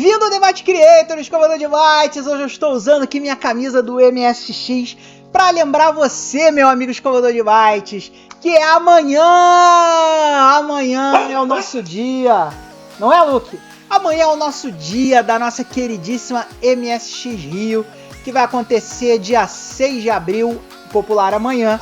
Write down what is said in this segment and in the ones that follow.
Bem-vindo ao Debate Creators, comandante de bytes. Hoje eu estou usando aqui minha camisa do MSX para lembrar você, meu amigo escovador de bytes, que é amanhã. Amanhã é o nosso dia, não é, Luke? Amanhã é o nosso dia da nossa queridíssima MSX Rio, que vai acontecer dia 6 de abril, popular amanhã,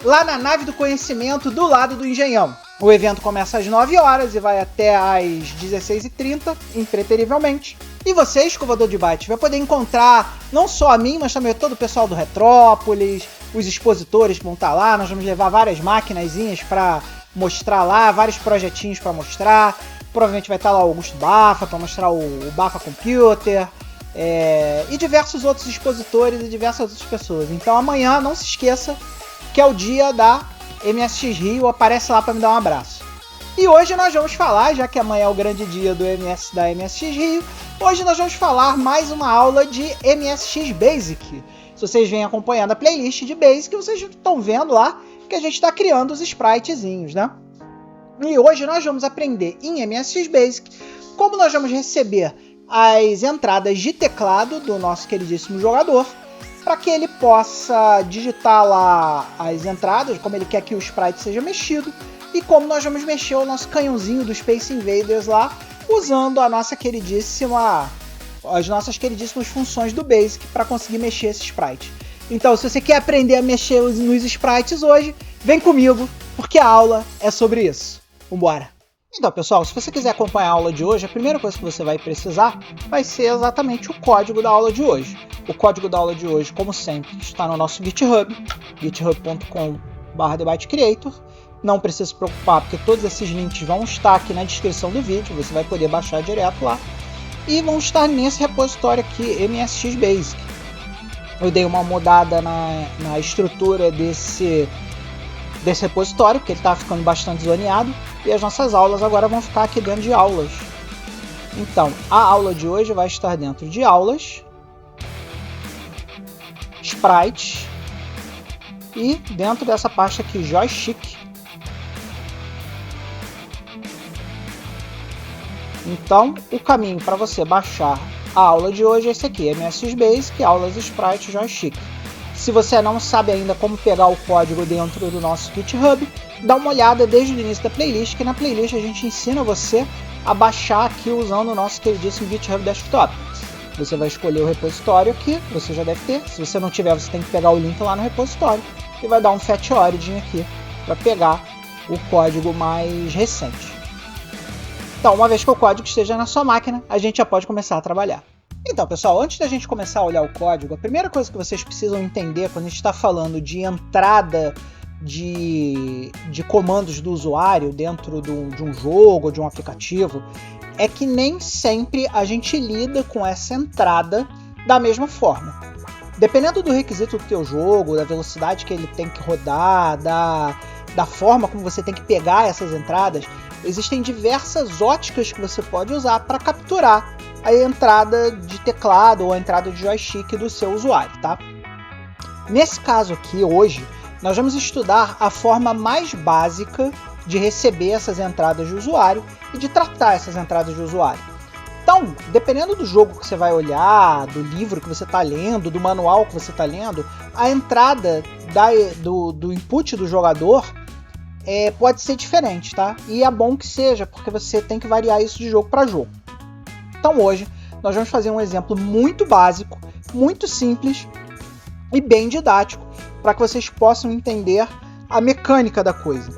lá na Nave do Conhecimento, do lado do Engenhão. O evento começa às 9 horas e vai até às 16h30, impreterivelmente. E você, escovador de bytes, vai poder encontrar não só a mim, mas também todo o pessoal do Retrópolis, os expositores que vão estar lá. Nós vamos levar várias maquinazinhas para mostrar lá, vários projetinhos para mostrar. Provavelmente vai estar lá o Augusto Bafa para mostrar o Bafa Computer, e diversos outros expositores e diversas outras pessoas. Então amanhã, não se esqueça que é o dia da MSX Rio, aparece lá para me dar um abraço. E hoje nós vamos falar, já que amanhã é o grande dia da MSX Rio, hoje nós vamos falar mais uma aula de MSX Basic. Se vocês vêm acompanhando a playlist de Basic, vocês estão vendo lá que a gente está criando os spritezinhos, né? E hoje nós vamos aprender em MSX Basic como nós vamos receber as entradas de teclado do nosso queridíssimo jogador, para que ele possa digitar lá as entradas, como ele quer que o sprite seja mexido, e como nós vamos mexer o nosso canhãozinho do Space Invaders lá, usando as nossas queridíssimas funções do Basic para conseguir mexer esse sprite. Então, se você quer aprender a mexer nos sprites hoje, vem comigo, porque a aula é sobre isso. Vambora! Então, pessoal, se você quiser acompanhar a aula de hoje, a primeira coisa que você vai precisar vai ser exatamente o código da aula de hoje. O código da aula de hoje, como sempre, está no nosso GitHub, github.com/debatecreator. Não precisa se preocupar, porque todos esses links vão estar aqui na descrição do vídeo, você vai poder baixar direto lá. E vão estar nesse repositório aqui, MSX Basic. Eu dei uma mudada na estrutura desse repositório, porque ele está ficando bastante zoneado. E as nossas aulas agora vão ficar aqui dentro de aulas. Então, a aula de hoje vai estar dentro de aulas, sprites e dentro dessa pasta aqui, joystick. Então, o caminho para você baixar a aula de hoje é esse aqui, MSX Basic, aulas, sprites, joystick. Se você não sabe ainda como pegar o código dentro do nosso GitHub, dá uma olhada desde o início da playlist, que na playlist a gente ensina você a baixar aqui usando o nosso queridíssimo GitHub Desktop. Você vai escolher o repositório aqui, você já deve ter. Se você não tiver, você tem que pegar o link lá no repositório e vai dar um Fetch Origin aqui para pegar o código mais recente. Então, uma vez que o código esteja na sua máquina, a gente já pode começar a trabalhar. Então, pessoal, antes da gente começar a olhar o código, a primeira coisa que vocês precisam entender quando a gente está falando de entrada de comandos do usuário dentro de um jogo ou de um aplicativo, é que nem sempre a gente lida com essa entrada da mesma forma. Dependendo do requisito do teu jogo, da velocidade que ele tem que rodar, da forma como você tem que pegar essas entradas, existem diversas óticas que você pode usar para capturar a entrada de teclado ou a entrada de joystick do seu usuário, tá? Nesse caso aqui, hoje, nós vamos estudar a forma mais básica de receber essas entradas de usuário e de tratar essas entradas de usuário. Então, dependendo do jogo que você vai olhar, do livro que você está lendo, do manual que você está lendo, a entrada do input do jogador pode ser diferente, tá? E é bom que seja, porque você tem que variar isso de jogo para jogo. Então hoje nós vamos fazer um exemplo muito básico, muito simples e bem didático, para que vocês possam entender a mecânica da coisa.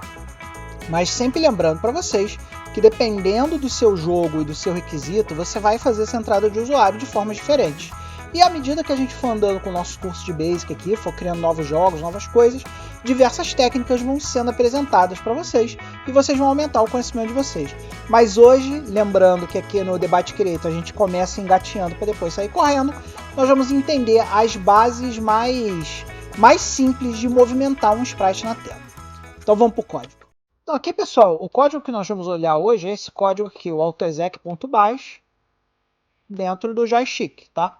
Mas sempre lembrando para vocês que dependendo do seu jogo e do seu requisito, você vai fazer essa entrada de usuário de formas diferentes. E à medida que a gente for andando com o nosso curso de Basic aqui, for criando novos jogos, novas coisas, diversas técnicas vão sendo apresentadas para vocês e vocês vão aumentar o conhecimento de vocês. Mas hoje, lembrando que aqui no Debate Creator a gente começa engateando para depois sair correndo, nós vamos entender as bases mais simples de movimentar um sprite na tela. Então vamos para o código. Então aqui, pessoal, o código que nós vamos olhar hoje é esse código aqui, o autoexec.bash, dentro do joystick, tá?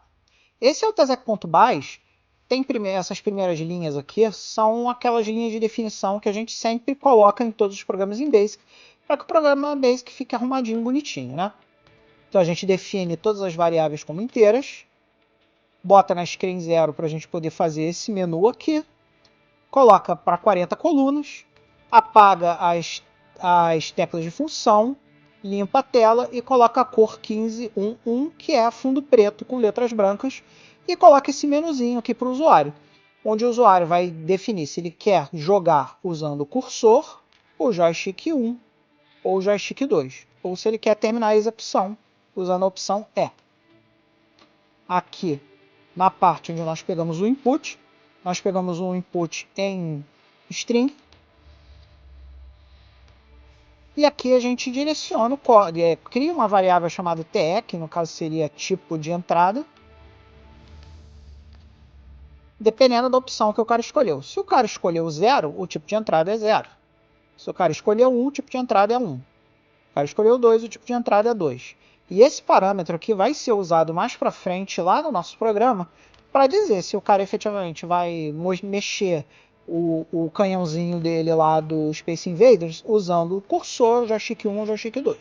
Esse autoexec.bash tem essas primeiras linhas aqui, são aquelas linhas de definição que a gente sempre coloca em todos os programas em Basic, para que o programa Basic fique arrumadinho, bonitinho, né? Então a gente define todas as variáveis como inteiras, bota na screen 0 para a gente poder fazer esse menu aqui, coloca para 40 colunas, apaga as teclas de função, limpa a tela e coloca a cor 1511, que é fundo preto com letras brancas, e coloca esse menuzinho aqui para o usuário, onde o usuário vai definir se ele quer jogar usando o cursor, o joystick 1 ou o joystick 2, ou se ele quer terminar a execução usando a opção E. Aqui, na parte onde nós pegamos o input, nós pegamos um input em string, e aqui a gente direciona o código, cria uma variável chamada TE, que no caso seria tipo de entrada, dependendo da opção que o cara escolheu. Se o cara escolheu 0, o tipo de entrada é 0. Se o cara escolheu 1, o tipo de entrada é 1. O cara escolheu 2, o tipo de entrada é 2. E esse parâmetro aqui vai ser usado mais para frente lá no nosso programa para dizer se o cara efetivamente vai mexer o canhãozinho dele lá do Space Invaders usando o cursor, joystick 1 ou joystick 2.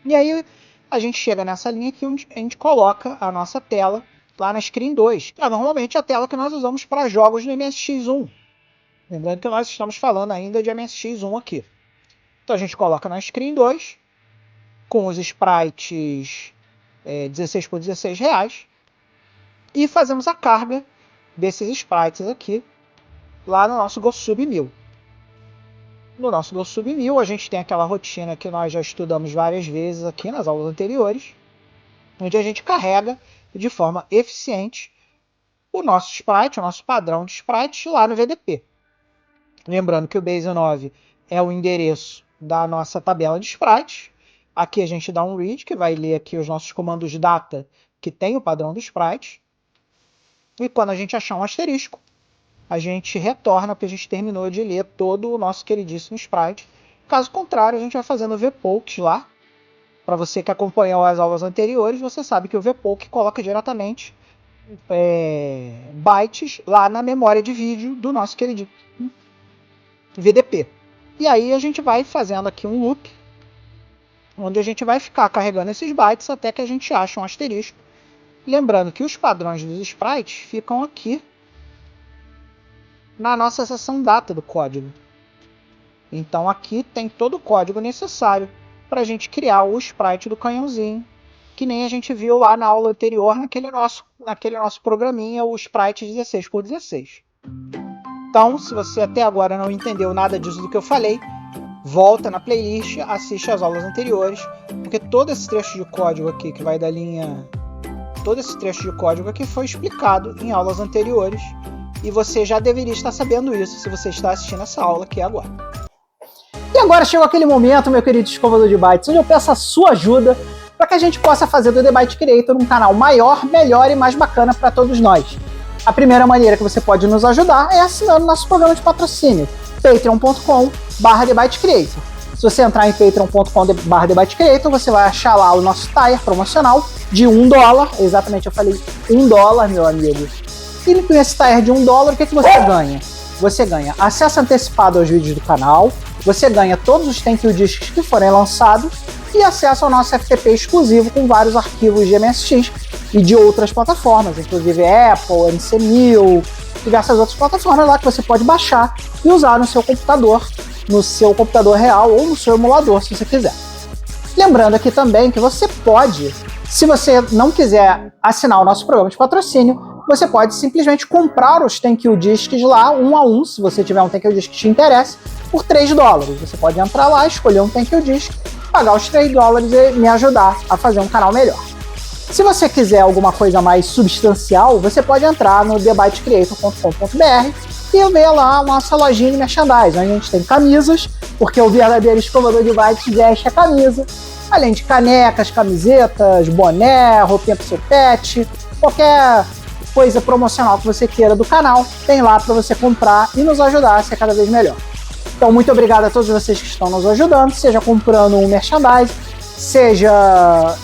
E aí a gente chega nessa linha aqui onde a gente coloca a nossa tela lá na Screen 2, que é normalmente a tela que nós usamos para jogos no MSX1. Lembrando que nós estamos falando ainda de MSX1 aqui. Então a gente coloca na Screen 2, com os sprites 16 por 16 reais, e fazemos a carga desses sprites aqui lá no nosso GoSub 1000. No nosso GoSub 1000 a gente tem aquela rotina que nós já estudamos várias vezes aqui nas aulas anteriores, onde a gente carrega de forma eficiente o nosso sprite, o nosso padrão de sprites lá no VDP. Lembrando que o Base 9 é o endereço da nossa tabela de sprites. Aqui a gente dá um read, que vai ler aqui os nossos comandos data, que tem o padrão do sprite. E quando a gente achar um asterisco, a gente retorna porque a gente terminou de ler todo o nosso queridíssimo sprite. Caso contrário, a gente vai fazendo vpokes lá. Para você que acompanhou as aulas anteriores, você sabe que o vpoke coloca diretamente bytes lá na memória de vídeo do nosso queridíssimo VDP. E aí a gente vai fazendo aqui um loop, onde a gente vai ficar carregando esses bytes até que a gente ache um asterisco. Lembrando que os padrões dos sprites ficam aqui na nossa seção data do código. Então aqui tem todo o código necessário para a gente criar o sprite do canhãozinho, que nem a gente viu lá na aula anterior, naquele nosso programinha, o sprite 16 por 16. Então, se você até agora não entendeu nada disso do que eu falei, volta na playlist, assiste as aulas anteriores, porque todo esse trecho de código aqui que vai da linha... Todo esse trecho de código aqui foi explicado em aulas anteriores, e você já deveria estar sabendo isso se você está assistindo essa aula aqui agora. E agora chegou aquele momento, meu querido escovador de bytes, onde eu peço a sua ajuda para que a gente possa fazer do The Byte Creator um canal maior, melhor e mais bacana para todos nós. A primeira maneira que você pode nos ajudar é assinando nosso programa de patrocínio, patreon.com/TheByteCreator. Se você entrar em patreon.com/TheByteCreator, você vai achar lá o nosso tier promocional de $1, exatamente, eu falei $1, meu amigo. E nesse tier de $1, o que você ganha? Você ganha acesso antecipado aos vídeos do canal, você ganha todos os Thank You Discs que forem lançados e acesso ao nosso FTP exclusivo com vários arquivos de MSX e de outras plataformas, inclusive Apple, MC1000, diversas outras plataformas lá que você pode baixar e usar no seu computador real ou no seu emulador, se você quiser. Lembrando aqui também que você pode, se você não quiser assinar o nosso programa de patrocínio, você pode simplesmente comprar os Thank You Discs lá, um a um, se você tiver um Thank You Disc que te interesse, por $3. Você pode entrar lá, escolher um Thank You Disc, pagar os $3 e me ajudar a fazer um canal melhor. Se você quiser alguma coisa mais substancial, você pode entrar no thebytecreator.com.br e ver lá a nossa lojinha de merchandising, onde a gente tem camisas, porque o verdadeiro escovador de bytes veste a camisa, além de canecas, camisetas, boné, roupinha pro seu pet, qualquer coisa promocional que você queira do canal, tem lá para você comprar e nos ajudar a ser cada vez melhor. Então, muito obrigado a todos vocês que estão nos ajudando, seja comprando um merchandising, seja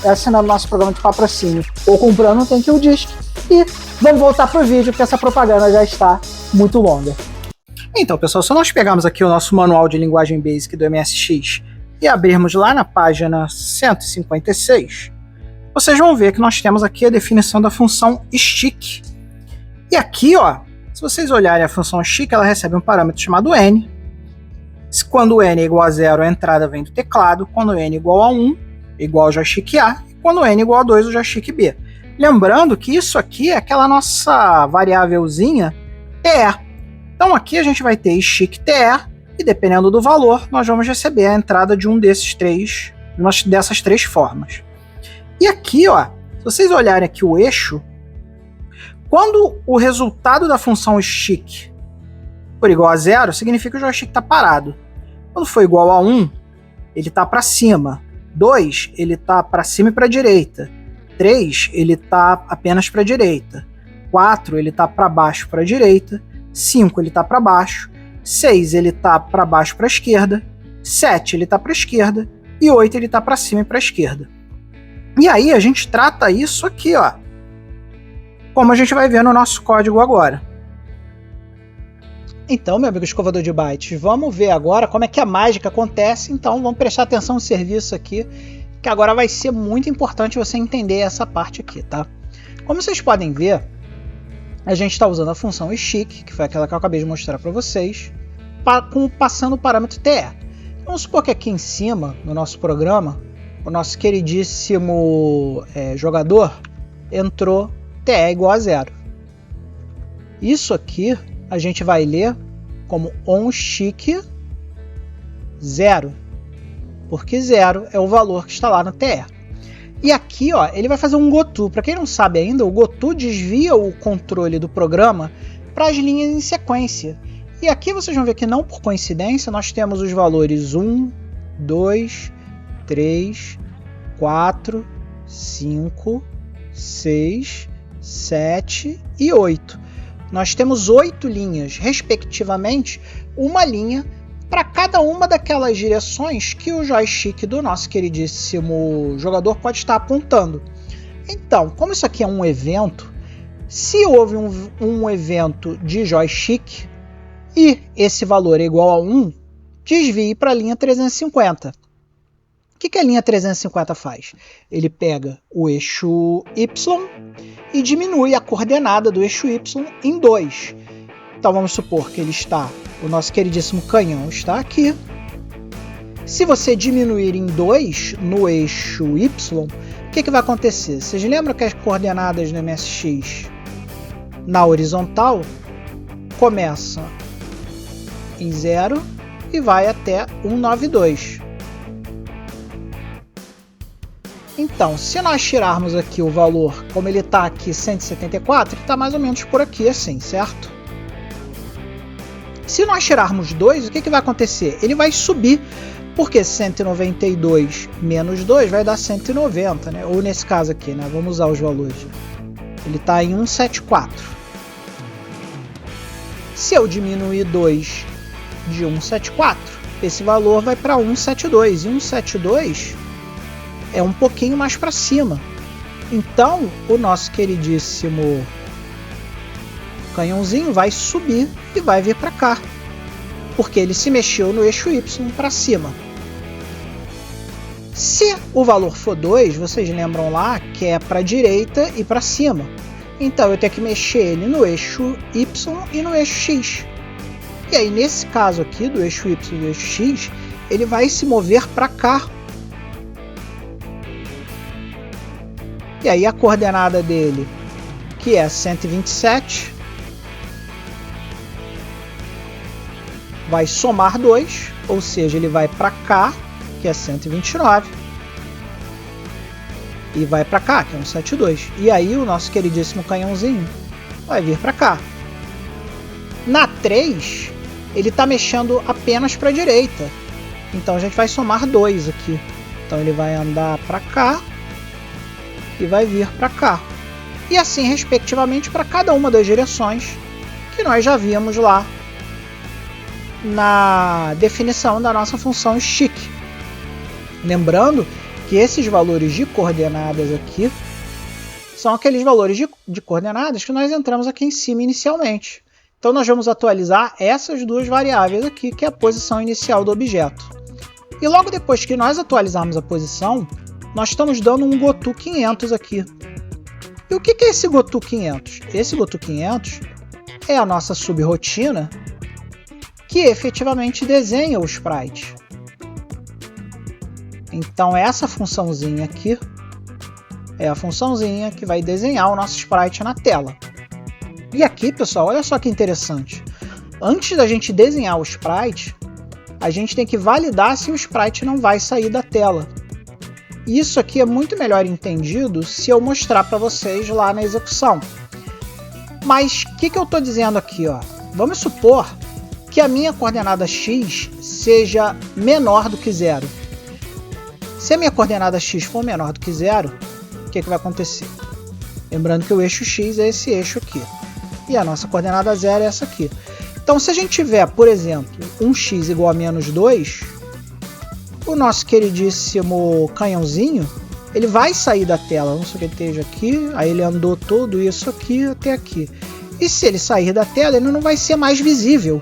assinando nosso programa de patrocínio ou comprando um Thank You Disc. E vamos voltar pro vídeo, porque essa propaganda já está muito longa. Então, pessoal, se nós pegarmos aqui o nosso manual de linguagem BASIC do MSX e abrirmos lá na página 156, vocês vão ver que nós temos aqui a definição da função stick. E aqui, ó, se vocês olharem a função stick, ela recebe um parâmetro chamado n. Quando n é igual a 0, a entrada vem do teclado. Quando n é igual a 1, igual ao joystick A. E quando n é igual a 2, o joystick B. Lembrando que isso aqui é aquela nossa variávelzinha TE. Então aqui a gente vai ter stick TE, e dependendo do valor, nós vamos receber a entrada de dessas três formas. E aqui, ó, se vocês olharem aqui o eixo, quando o resultado da função stick for igual a 0, significa que o joystick está parado. Quando for igual a 1, ele está para cima. 2, ele está para cima e para a direita. 3, ele está apenas para a direita. 4, ele está para baixo para a direita. 5, ele está para baixo. 6, ele está para baixo para a esquerda. 7, ele está para a esquerda. E 8, ele está para cima e para a esquerda. E aí a gente trata isso aqui, ó, como a gente vai ver no nosso código agora. Então, meu amigo escovador de bytes, vamos ver agora como é que a mágica acontece. Então vamos prestar atenção no serviço aqui, que agora vai ser muito importante você entender essa parte aqui, tá? Como vocês podem ver, a gente está usando a função stick, que foi aquela que eu acabei de mostrar para vocês, passando o parâmetro TE. Vamos supor que aqui em cima, no nosso programa, o nosso queridíssimo jogador entrou TE igual a 0. Isso aqui a gente vai ler como onStick 0, porque 0 é o valor que está lá no TE. E aqui, ó, ele vai fazer um goto. Para quem não sabe ainda, o goto desvia o controle do programa para as linhas em sequência. E aqui vocês vão ver que não por coincidência nós temos os valores 1, 2, 3, 4, 5, 6, 7 e 8. Nós temos 8 linhas, respectivamente, uma linha para cada uma daquelas direções que o joystick do nosso queridíssimo jogador pode estar apontando. Então, como isso aqui é um evento, se houve um evento de joystick e esse valor é igual a 1, desvie para a linha 350. O que a linha 350 faz? Ele pega o eixo Y e diminui a coordenada do eixo Y em 2. Então vamos supor que o nosso queridíssimo canhão está aqui. Se você diminuir em 2 no eixo Y, o que vai acontecer? Vocês lembram que as coordenadas do MSX na horizontal começam em 0 e vai até 192. Então, se nós tirarmos aqui o valor, como ele está aqui 174, ele está mais ou menos por aqui assim, certo? Se nós tirarmos 2, o que vai acontecer? Ele vai subir, porque 192 menos 2 vai dar 190, né? Ou nesse caso aqui, né? Vamos usar os valores. Ele está em 174. Se eu diminuir 2 de 174, esse valor vai para 172. E 172 é um pouquinho mais para cima. Então, o nosso queridíssimo canhãozinho vai subir e vai vir para cá, porque ele se mexeu no eixo Y para cima. Se o valor for 2, vocês lembram lá que é para a direita e para cima. Então eu tenho que mexer ele no eixo Y e no eixo X. E aí nesse caso aqui do eixo Y e do eixo X, ele vai se mover para cá. E aí a coordenada dele, que é 127, vai somar 2, ou seja, ele vai para cá, que é 129, e vai para cá, que é 172. E aí o nosso queridíssimo canhãozinho vai vir para cá. Na 3, ele está mexendo apenas para a direita, então a gente vai somar 2 aqui. Então ele vai andar para cá e vai vir para cá. E assim, respectivamente, para cada uma das direções que nós já vimos lá na definição da nossa função stick. Lembrando que esses valores de coordenadas aqui são aqueles valores de coordenadas que nós entramos aqui em cima inicialmente. Então nós vamos atualizar essas duas variáveis aqui, que é a posição inicial do objeto. E logo depois que nós atualizarmos a posição, nós estamos dando um Goto 500 aqui. E o que é esse Goto 500? Esse Goto 500 é a nossa subrotina que efetivamente desenha o sprite. Então essa funçãozinha aqui é a funçãozinha que vai desenhar o nosso sprite na tela. E aqui, pessoal, olha só que interessante. Antes da gente desenhar o sprite, a gente tem que validar se o sprite não vai sair da tela. Isso aqui é muito melhor entendido se eu mostrar para vocês lá na execução. Mas o que eu estou dizendo aqui? Ó? Vamos supor que a minha coordenada x seja menor do que zero. Se a minha coordenada x for menor do que zero, o que vai acontecer? Lembrando que o eixo x é esse eixo aqui. E a nossa coordenada zero é essa aqui. Então, se a gente tiver, por exemplo, um x igual a menos 2, o nosso queridíssimo canhãozinho, ele vai sair da tela. Vamos supor que ele esteja aqui, aí ele andou tudo isso aqui até aqui. E se ele sair da tela, ele não vai ser mais visível.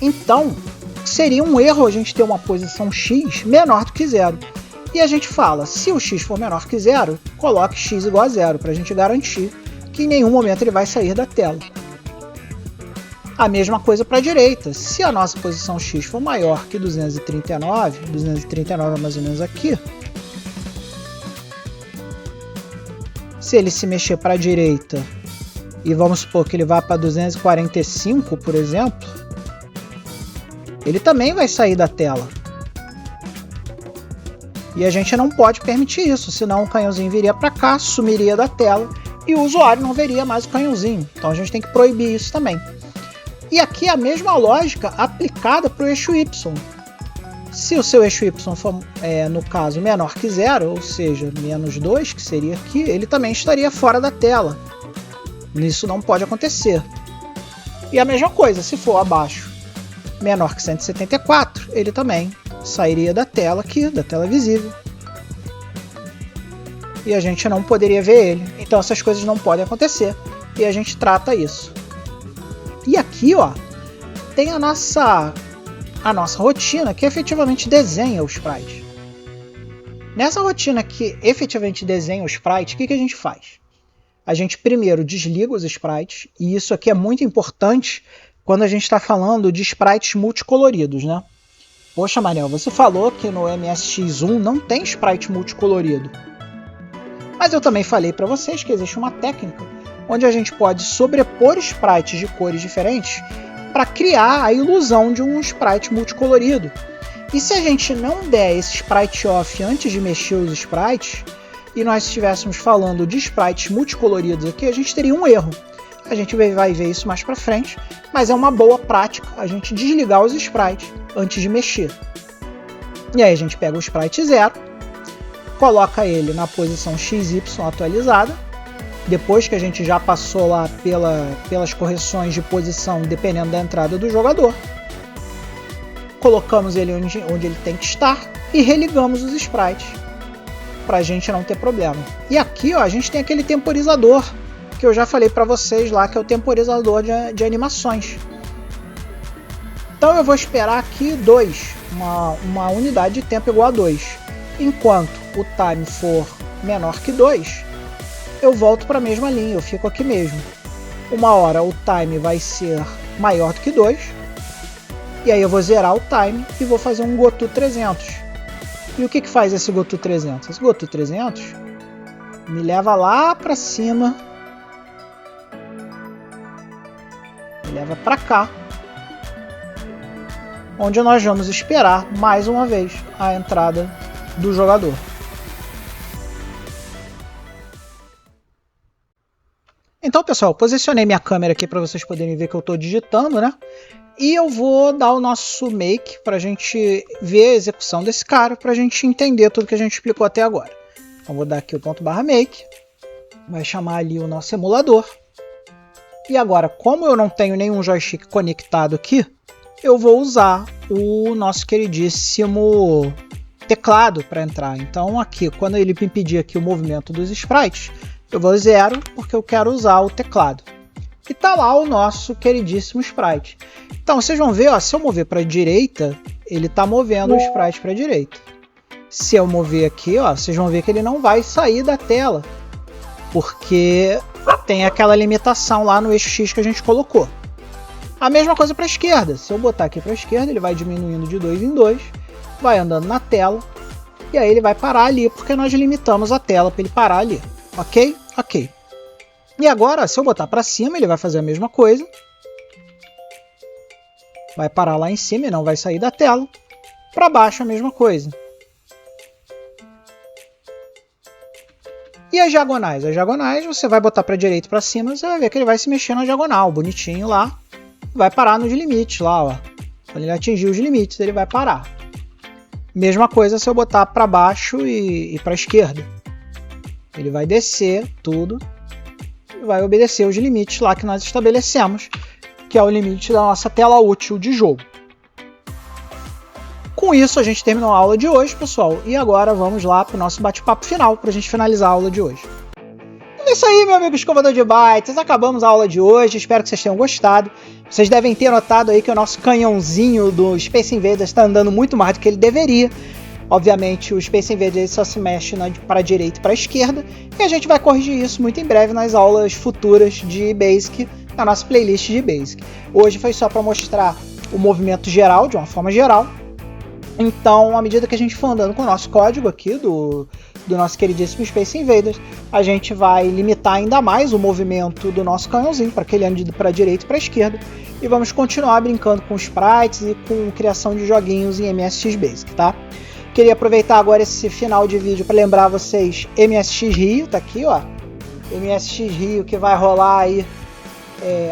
Então, seria um erro a gente ter uma posição x menor do que zero. E a gente fala, se o x for menor que zero, coloque x igual a zero, para a gente garantir que em nenhum momento ele vai sair da tela. A mesma coisa para a direita. Se a nossa posição x for maior que 239, 239 é mais ou menos aqui, se ele se mexer para a direita e vamos supor que ele vá para 245, por exemplo, ele também vai sair da tela. E a gente não pode permitir isso, senão o canhãozinho viria para cá, sumiria da tela e o usuário não veria mais o canhãozinho. Então a gente tem que proibir isso também. E aqui a mesma lógica aplicada para o eixo Y. Se o seu eixo Y for, no caso, menor que zero, ou seja, menos 2, que seria aqui, ele também estaria fora da tela. Isso não pode acontecer. E a mesma coisa, se for abaixo, menor que 174, ele também sairia da tela aqui, da tela visível. E a gente não poderia ver ele. Então essas coisas não podem acontecer. E a gente trata isso. E aqui, ó, tem a nossa rotina que efetivamente desenha o sprite. Nessa rotina que efetivamente desenha o sprite, o que a gente faz? A gente primeiro desliga os sprites, e isso aqui é muito importante quando a gente está falando de sprites multicoloridos, né? Poxa, Manel, você falou que no MSX1 não tem sprite multicolorido. Mas eu também falei para vocês que existe uma técnica onde a gente pode sobrepor sprites de cores diferentes para criar a ilusão de um sprite multicolorido. E se a gente não der esse sprite off antes de mexer os sprites, e nós estivéssemos falando de sprites multicoloridos aqui, a gente teria um erro. A gente vai ver isso mais para frente, mas é uma boa prática a gente desligar os sprites antes de mexer. E aí a gente pega o sprite 0, coloca ele na posição XY atualizada, depois que a gente já passou lá pelas correções de posição dependendo da entrada do jogador. Colocamos ele onde ele tem que estar e religamos os sprites para a gente não ter problema. E aqui, ó, a gente tem aquele temporizador que eu já falei para vocês lá, que é o temporizador de animações. Então eu vou esperar aqui 2, uma unidade de tempo igual a 2. Enquanto o time for menor que 2, eu volto para a mesma linha, eu fico aqui mesmo. Uma hora o time vai ser maior do que 2, e aí eu vou zerar o time e vou fazer um Goto 300. E o que faz esse Goto 300? Esse Goto 300 me leva lá para cima, me leva para cá, onde nós vamos esperar mais uma vez a entrada do jogador. Então, pessoal, posicionei minha câmera aqui para vocês poderem ver que eu estou digitando, né? E eu vou dar o nosso make para a gente ver a execução desse cara, para a gente entender tudo que a gente explicou até agora. Então, vou dar aqui o ./make, vai chamar ali o nosso emulador. E agora, como eu não tenho nenhum joystick conectado aqui, eu vou usar o nosso queridíssimo teclado para entrar. Então, aqui, quando ele me pedir aqui o movimento dos sprites, eu vou 0 porque eu quero usar o teclado. E tá lá o nosso queridíssimo sprite. Então vocês vão ver, ó, se eu mover para a direita, ele está movendo o sprite para a direita. Se eu mover aqui, ó, vocês vão ver que ele não vai sair da tela, porque tem aquela limitação lá no eixo X que a gente colocou. A mesma coisa para a esquerda. Se eu botar aqui para a esquerda, ele vai diminuindo de 2 em 2, vai andando na tela, e aí ele vai parar ali, porque nós limitamos a tela para ele parar ali. Ok? Ok. E agora, se eu botar para cima, ele vai fazer a mesma coisa. Vai parar lá em cima e não vai sair da tela. Para baixo, a mesma coisa. E as diagonais? As diagonais você vai botar para a direita e para cima, você vai ver que ele vai se mexer na diagonal, bonitinho lá. Vai parar nos limites lá, ó. Quando ele atingir os limites, ele vai parar. Mesma coisa se eu botar para baixo e para a esquerda. Ele vai descer tudo e vai obedecer os limites lá que nós estabelecemos, que é o limite da nossa tela útil de jogo. Com isso, a gente terminou a aula de hoje, pessoal, e agora vamos lá para o nosso bate-papo final, para a gente finalizar a aula de hoje. É isso aí, meu amigo escovador de bytes, acabamos a aula de hoje, espero que vocês tenham gostado. Vocês devem ter notado aí que o nosso canhãozinho do Space Invaders está andando muito mais do que ele deveria. Obviamente, o Space Invaders só se mexe para a direita e para a esquerda, e a gente vai corrigir isso muito em breve nas aulas futuras de Basic, na nossa playlist de Basic. Hoje foi só para mostrar o movimento geral, de uma forma geral. Então, à medida que a gente for andando com o nosso código aqui do nosso queridíssimo Space Invaders, a gente vai limitar ainda mais o movimento do nosso canhãozinho para que ele ande para a direita e para a esquerda. E vamos continuar brincando com sprites e com criação de joguinhos em MSX Basic, tá? Queria aproveitar agora esse final de vídeo para lembrar vocês, MSX Rio, tá aqui, ó. MSX Rio que vai rolar aí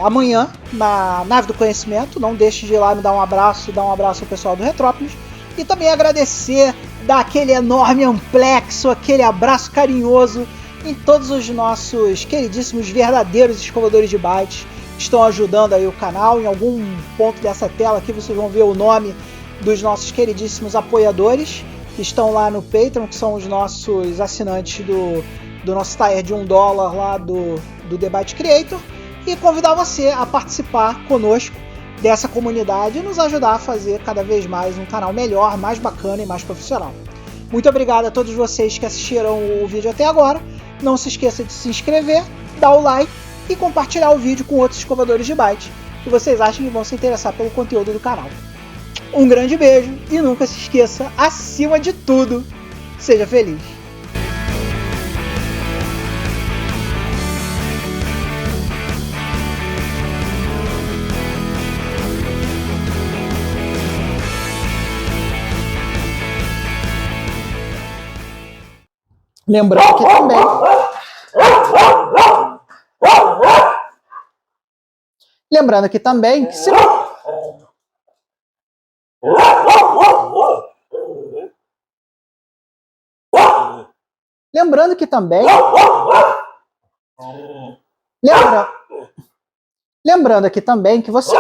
amanhã na Nave do Conhecimento. Não deixe de ir lá me dar um abraço, ao pessoal do Retrópolis. E também agradecer, dar aquele enorme amplexo, aquele abraço carinhoso em todos os nossos queridíssimos verdadeiros escovadores de bytes que estão ajudando aí o canal. Em algum ponto dessa tela aqui vocês vão ver o nome dos nossos queridíssimos apoiadores que estão lá no Patreon, que são os nossos assinantes do nosso tier de $1 lá do The Byte Creator, e convidar você a participar conosco dessa comunidade e nos ajudar a fazer cada vez mais um canal melhor, mais bacana e mais profissional. Muito obrigado a todos vocês que assistiram o vídeo até agora. Não se esqueça de se inscrever, dar o like e compartilhar o vídeo com outros escovadores de bytes que vocês acham que vão se interessar pelo conteúdo do canal. Um grande beijo e nunca se esqueça, acima de tudo, seja feliz! Lembrando que também... Lembrando que também... Lembrando que também... Lembrando aqui também que você...